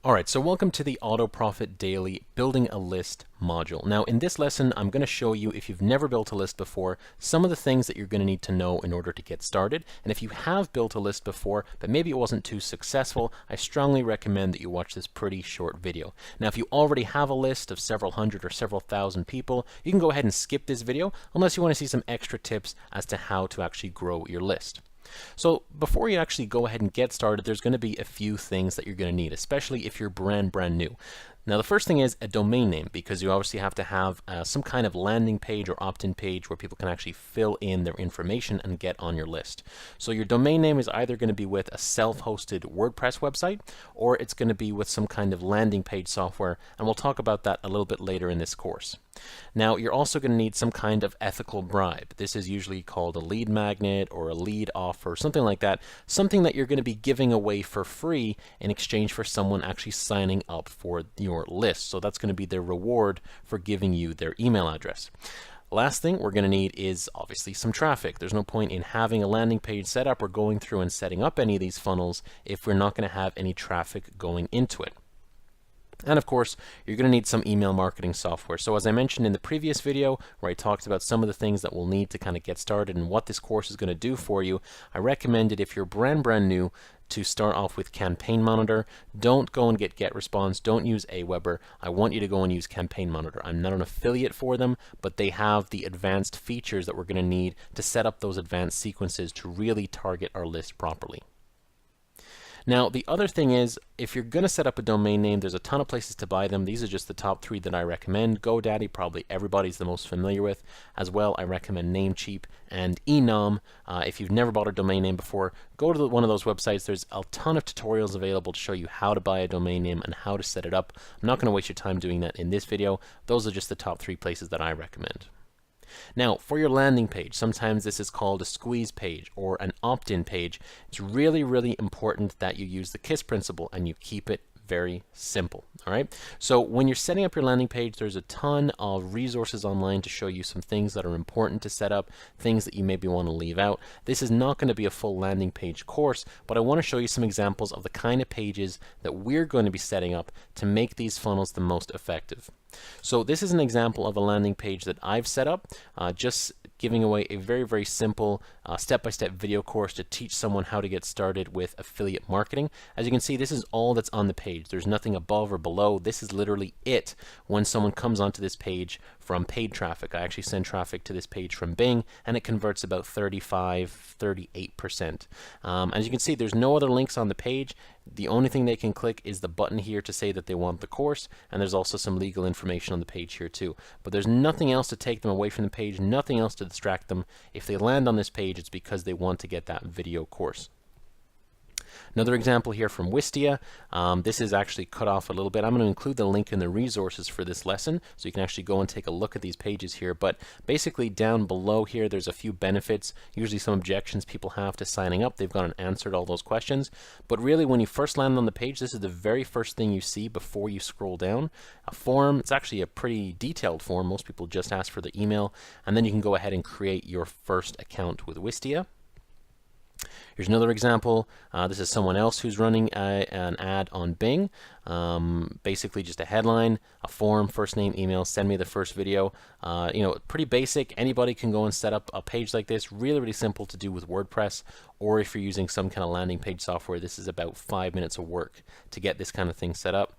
Alright, so welcome to the AutoProfit Daily Building a List module. Now in this lesson, I'm going to show you, if you've never built a list before, some of the things that you're going to need to know in order to get started. And if you have built a list before, but maybe it wasn't too successful, I strongly recommend that you watch this pretty short video. Now if you already have a list of several hundred or several thousand people, you can go ahead and skip this video unless you want to see some extra tips as to how to actually grow your list. So before you actually go ahead and get started, there's going to be a few things that you're going to need, especially if you're brand new. Now the first thing is a domain name, because you obviously have to have some kind of landing page or opt-in page where people can actually fill in their information and get on your list. So your domain name is either going to be with a self-hosted WordPress website, or it's going to be with some kind of landing page software, and we'll talk about that a little bit later in this course. Now you're also going to need some kind of ethical bribe. This is usually called a lead magnet or a lead offer, something like that, something that you're going to be giving away for free in exchange for someone actually signing up for your list. So that's going to be their reward for giving you their email address. Last thing we're going to need is obviously some traffic. There's no point in having a landing page set up or going through and setting up any of these funnels if we're not going to have any traffic going into it. And of course, you're going to need some email marketing software. So as I mentioned in the previous video, where I talked about some of the things that we'll need to kind of get started and what this course is going to do for you, I recommend it if you're brand new to start off with Campaign Monitor. Don't go and get GetResponse. Don't use Aweber. I want you to go and use Campaign Monitor. I'm not an affiliate for them, but they have the advanced features that we're going to need to set up those advanced sequences to really target our list properly. Now, the other thing is, if you're going to set up a domain name, there's a ton of places to buy them. These are just the top 3 that I recommend. GoDaddy, probably everybody's the most familiar with. As well, I recommend Namecheap and Enom. If you've never bought a domain name before, go to one of those websites. There's a ton of tutorials available to show you how to buy a domain name and how to set it up. I'm not going to waste your time doing that in this video. Those are just the top 3 places that I recommend. Now, for your landing page, sometimes this is called a squeeze page or an opt-in page. It's really important that you use the KISS principle and you keep it very simple. All right. So when you're setting up your landing page, there's a ton of resources online to show you some things that are important to set up, things that you maybe want to leave out. This is not going to be a full landing page course, but I want to show you some examples of the kind of pages that we're going to be setting up to make these funnels the most effective. So this is an example of a landing page that I've set up, just giving away a very simple step-by-step video course to teach someone how to get started with affiliate marketing. As you can see, this is all that's on the page. There's nothing above or below. This is literally it when someone comes onto this page from paid traffic. I actually send traffic to this page from Bing, and it converts about 38%. As you can see, there's no other links on the page. The only thing they can click is the button here to say that they want the course, and there's also some legal information on the page here too. But there's nothing else to take them away from the page, nothing else to distract them. If they land on this page, it's because they want to get that video course. Another example here from Wistia. This is actually cut off a little bit. I'm going to include the link in the resources for this lesson, so you can actually go and take a look at these pages here. But basically down below here, there's a few benefits, usually some objections people have to signing up. They've gone and answered all those questions. But really, when you first land on the page, this is the very first thing you see before you scroll down. A form. It's actually a pretty detailed form. Most people just ask for the email, and then you can go ahead and create your first account with Wistia. Here's another example. This is someone else who's running an ad on Bing. Basically just a headline, a form, first name, email, send me the first video. Pretty basic. Anybody can go and set up a page like this. Really simple to do with WordPress, or if you're using some kind of landing page software, this is about 5 minutes of work to get this kind of thing set up.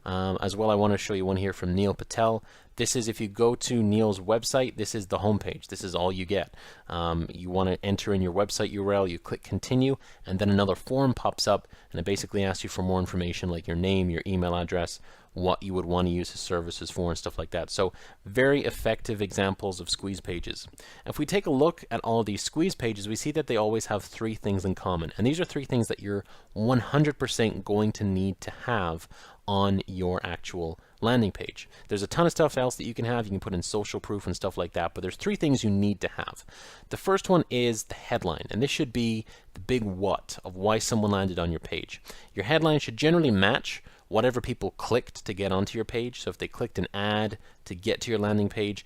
As well, I want to show you one here from Neil Patel. This is, if you go to Neil's website, this is the home page. This is all you get. You want to enter in your website URL, you click continue, and then another form pops up, and it basically asks you for more information like your name, your email address, what you would want to use his services for, and stuff like that. So very effective examples of squeeze pages. If we take a look at all of these squeeze pages, we see that they always have 3 things in common. And these are 3 things that you're 100% going to need to have on your actual landing page. There's a ton of stuff else that you can have. You can put in social proof and stuff like that, but there's 3 things you need to have. The first one is the headline, and this should be the big what of why someone landed on your page. Your headline should generally match whatever people clicked to get onto your page. So if they clicked an ad to get to your landing page,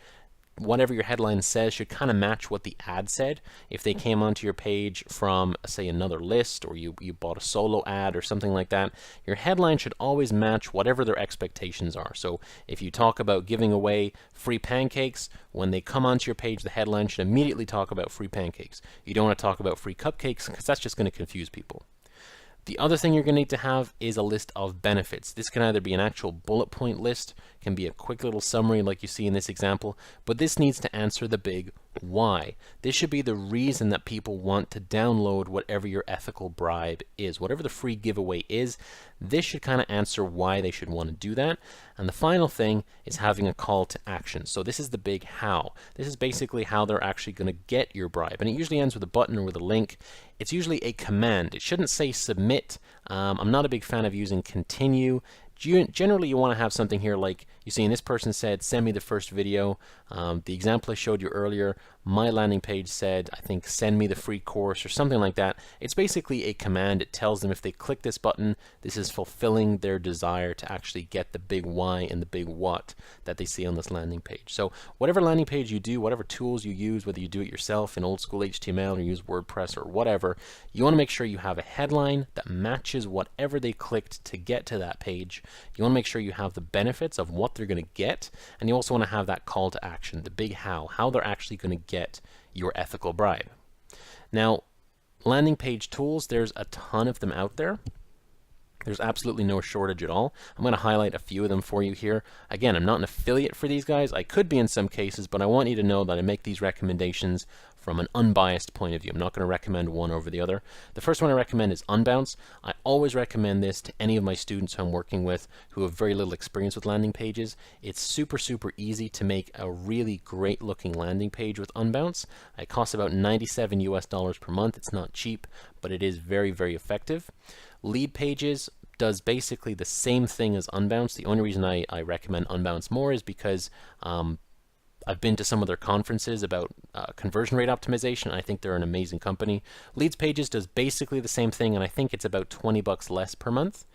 whatever your headline says should kind of match what the ad said. If they came onto your page from, say, another list, or you bought a solo ad or something like that, your headline should always match whatever their expectations are. So if you talk about giving away free pancakes, when they come onto your page, the headline should immediately talk about free pancakes. You don't want to talk about free cupcakes because that's just going to confuse people. The other thing you're going to need to have is a list of benefits. This can either be an actual bullet point list, can be a quick little summary like you see in this example, but this needs to answer the big why. This should be the reason that people want to download whatever your ethical bribe is. Whatever the free giveaway is, this should kind of answer why they should want to do that. And the final thing is having a call to action. So this is the big how. This is basically how they're actually going to get your bribe. And it usually ends with a button or with a link. It's usually a command. It shouldn't say submit. I'm not a big fan of using continue. Generally, you want to have something here like you see in this person said, send me the first video. The example I showed you earlier, my landing page said, I think, send me the free course or something like that. It's basically a command. It tells them if they click this button, this is fulfilling their desire to actually get the big why and the big what that they see on this landing page. So whatever landing page you do, whatever tools you use, whether you do it yourself in old school HTML or use WordPress or whatever, you want to make sure you have a headline that matches whatever they clicked to get to that page. You want to make sure you have the benefits of what they're going to get, and you also want to have that call to action, the big how they're actually going to get your ethical bribe. Now, landing page tools, there's a ton of them out there. There's absolutely no shortage at all. I'm going to highlight a few of them for you here. Again, I'm not an affiliate for these guys. I could be in some cases, but I want you to know that I make these recommendations from an unbiased point of view. I'm not going to recommend one over the other. The first one I recommend is Unbounce. I always recommend this to any of my students who I'm working with who have very little experience with landing pages. It's super easy to make a really great looking landing page with Unbounce. It costs about $97 US per month. It's not cheap, but it is very effective. Lead Pages does basically the same thing as Unbounce. The only reason I recommend Unbounce more is because I've been to some of their conferences about conversion rate optimization, and I think they're an amazing company. Leads Pages does basically the same thing, and I think it's about $20 less per month.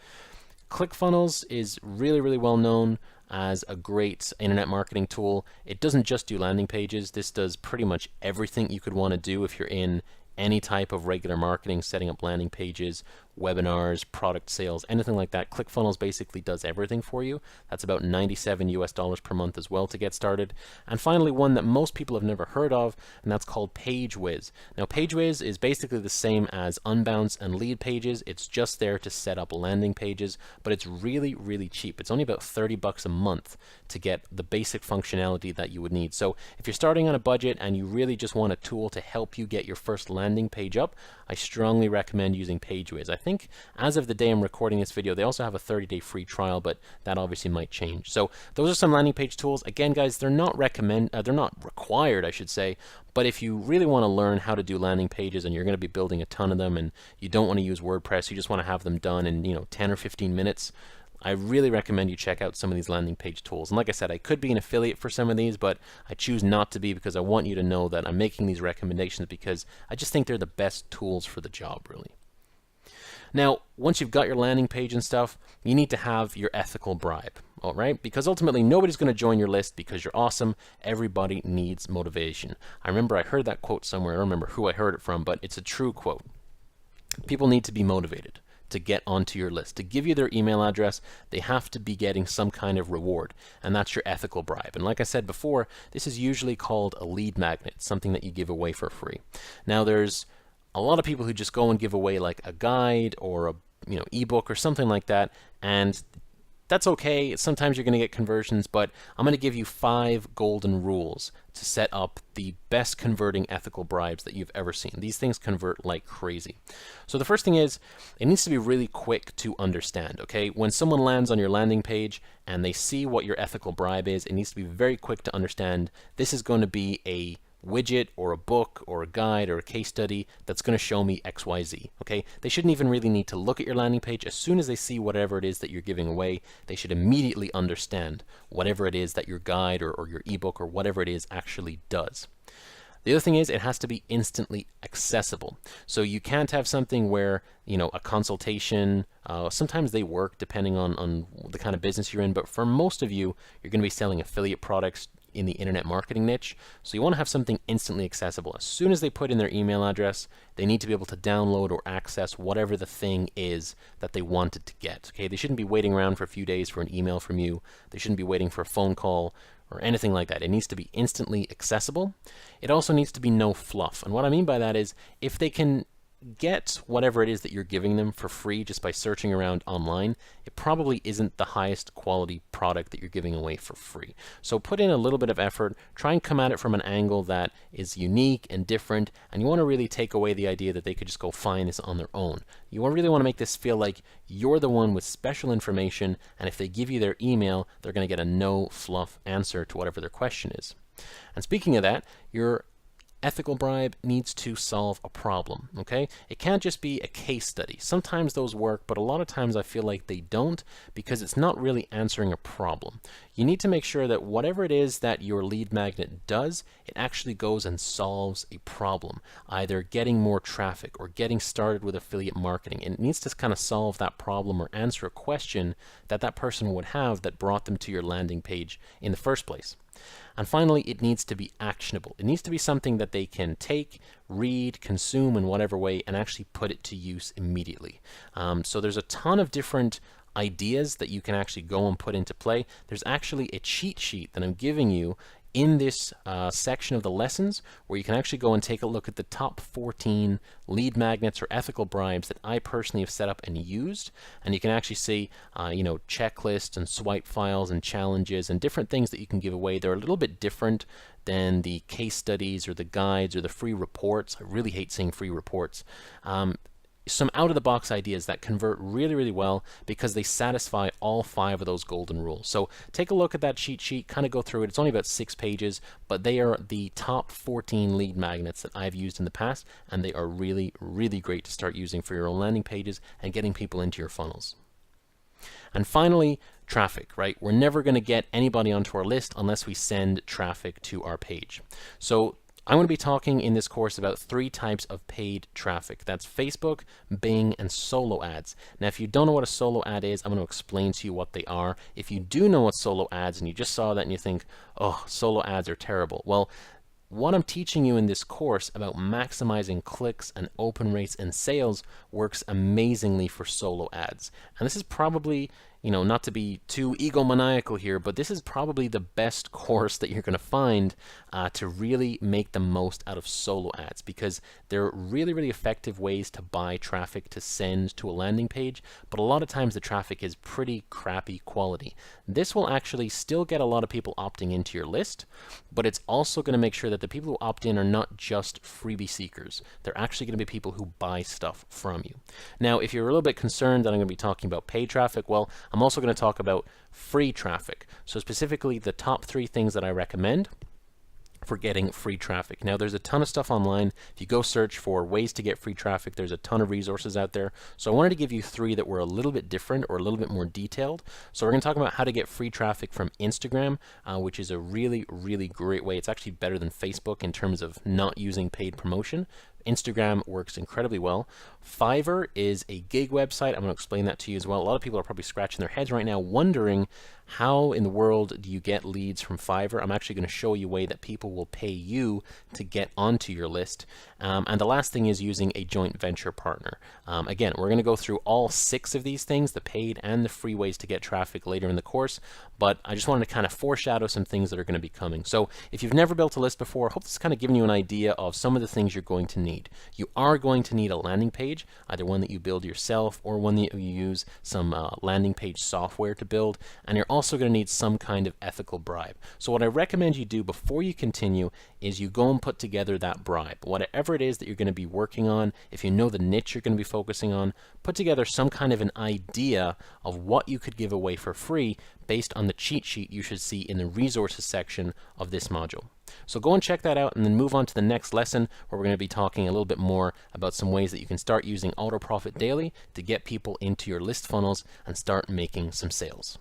ClickFunnels is really well known as a great internet marketing tool. It doesn't just do landing pages. This does pretty much everything you could want to do if you're in any type of regular marketing, setting up landing pages, webinars, product sales, anything like that. ClickFunnels basically does everything for you. That's about $97 US per month as well to get started. And finally, one that most people have never heard of, and that's called PageWiz. Now, PageWiz is basically the same as Unbounce and Lead Pages. It's just there to set up landing pages, but it's really cheap. It's only about $30 a month to get the basic functionality that you would need. So if you're starting on a budget and you really just want a tool to help you get your first landing page up, I strongly recommend using PageWiz. I think as of the day I'm recording this video, they also have a 30-day free trial, but that obviously might change. So those are some landing page tools. Again, guys, they're not required, I should say, but if you really want to learn how to do landing pages and you're going to be building a ton of them and you don't want to use WordPress, you just want to have them done in 10 or 15 minutes, I really recommend you check out some of these landing page tools. And like I said, I could be an affiliate for some of these, but I choose not to be because I want you to know that I'm making these recommendations because I just think they're the best tools for the job, really. Now, once you've got your landing page and stuff, you need to have your ethical bribe, all right? Because ultimately, nobody's going to join your list because you're awesome. Everybody needs motivation. I remember I heard that quote somewhere. I don't remember who I heard it from, but it's a true quote. People need to be motivated to get onto your list. To give you their email address, they have to be getting some kind of reward, and that's your ethical bribe. And like I said before, this is usually called a lead magnet, something that you give away for free. Now, there's a lot of people who just go and give away like a guide or a ebook or something like that, and that's okay. Sometimes you're going to get conversions, but I'm going to give you 5 golden rules to set up the best converting ethical bribes that you've ever seen. These things convert like crazy. So the first thing is, it needs to be really quick to understand, okay? When someone lands on your landing page and they see what your ethical bribe is, it needs to be very quick to understand this is going to be a widget or a book or a guide or a case study that's going to show me XYZ, okay? They shouldn't even really need to look at your landing page. As soon as they see whatever it is that you're giving away, they should immediately understand whatever it is that your guide or your ebook or whatever it is actually does. The other thing is it has to be instantly accessible. So you can't have something where, a consultation, sometimes they work depending on the kind of business you're in, but for most of you, you're going to be selling affiliate products. in the internet marketing niche. So you want to have something instantly accessible. As soon as they put in their email address, they need to be able to download or access whatever the thing is that they wanted to get. Okay, they shouldn't be waiting around for a few days for an email from you. They shouldn't be waiting for a phone call or anything like that. It needs to be instantly accessible. It also needs to be no fluff. And what I mean by that is if they can get whatever it is that you're giving them for free just by searching around online, it probably isn't the highest quality product that you're giving away for free. So put in a little bit of effort, try and come at it from an angle that is unique and different, and you want to really take away the idea that they could just go find this on their own. You really want to make this feel like you're the one with special information, and if they give you their email, they're going to get a no fluff answer to whatever their question is. And speaking of that, your ethical bribe needs to solve a problem, okay? It can't just be a case study. Sometimes those work, but a lot of times I feel like they don't because it's not really answering a problem. You need to make sure that whatever it is that your lead magnet does, it actually goes and solves a problem, either getting more traffic or getting started with affiliate marketing. And it needs to kind of solve that problem or answer a question that that person would have that brought them to your landing page in the first place. And finally, it needs to be actionable. It needs to be something that they can take, read, consume in whatever way, and actually put it to use immediately. So there's a ton of different ideas that you can actually go and put into play. There's actually a cheat sheet that I'm giving you in this section of the lessons where you can actually go and take a look at the top 14 lead magnets or ethical bribes that I personally have set up and used. And you can actually see, checklists and swipe files and challenges and different things that you can give away. They're a little bit different than the case studies or the guides or the free reports. I really hate seeing free reports. Some out-of-the-box ideas that convert really, really well because they satisfy all 5 of those golden rules. So take a look at that cheat sheet, kind of go through it. It's only about 6 pages, but they are the top 14 lead magnets that I've used in the past, and they are really, really great to start using for your own landing pages and getting people into your funnels. And finally, traffic, right? We're never going to get anybody onto our list unless we send traffic to our page. So I'm going to be talking in this course about 3 types of paid traffic. That's Facebook, Bing, and solo ads. Now, if you don't know what a solo ad is, I'm going to explain to you what they are. If you do know what solo ads and you just saw that and you think, oh, solo ads are terrible. Well, what I'm teaching you in this course about maximizing clicks and open rates and sales works amazingly for solo ads. And this is probably, not to be too egomaniacal here, but this is probably the best course that you're going to find to really make the most out of solo ads, because they're really, really effective ways to buy traffic to send to a landing page, but a lot of times the traffic is pretty crappy quality. This will actually still get a lot of people opting into your list, but it's also going to make sure that the people who opt in are not just freebie seekers. They're actually going to be people who buy stuff from you. Now, if you're a little bit concerned that I'm going to be talking about paid traffic, well, I'm also going to talk about free traffic. So specifically the top 3 things that I recommend for getting free traffic. Now, there's a ton of stuff online. If you go search for ways to get free traffic, there's a ton of resources out there. So I wanted to give you 3 that were a little bit different or a little bit more detailed. So we're going to talk about how to get free traffic from Instagram, which is a really, really great way. It's actually better than Facebook in terms of not using paid promotion. Instagram works incredibly well. Fiverr is a gig website. I'm going to explain that to you as well. A lot of people are probably scratching their heads right now wondering how in the world do you get leads from Fiverr. I'm actually going to show you a way that people will pay you to get onto your list. And the last thing is using a joint venture partner. Again, we're going to go through all 6 of these things, the paid and the free ways to get traffic later in the course, but I just wanted to kind of foreshadow some things that are going to be coming. So if you've never built a list before, I hope this is kind of giving you an idea of some of the things you're going to need. You are going to need a landing page, either one that you build yourself or one that you use some landing page software to build, and you're also going to need some kind of ethical bribe. So what I recommend you do before you continue is you go and put together that bribe. Whatever it is that you're going to be working on, if you know the niche you're going to be focusing on, put together some kind of an idea of what you could give away for free based on the cheat sheet you should see in the resources section of this module. So go and check that out and then move on to the next lesson where we're going to be talking a little bit more about some ways that you can start using Auto Profit Daily to get people into your list funnels and start making some sales.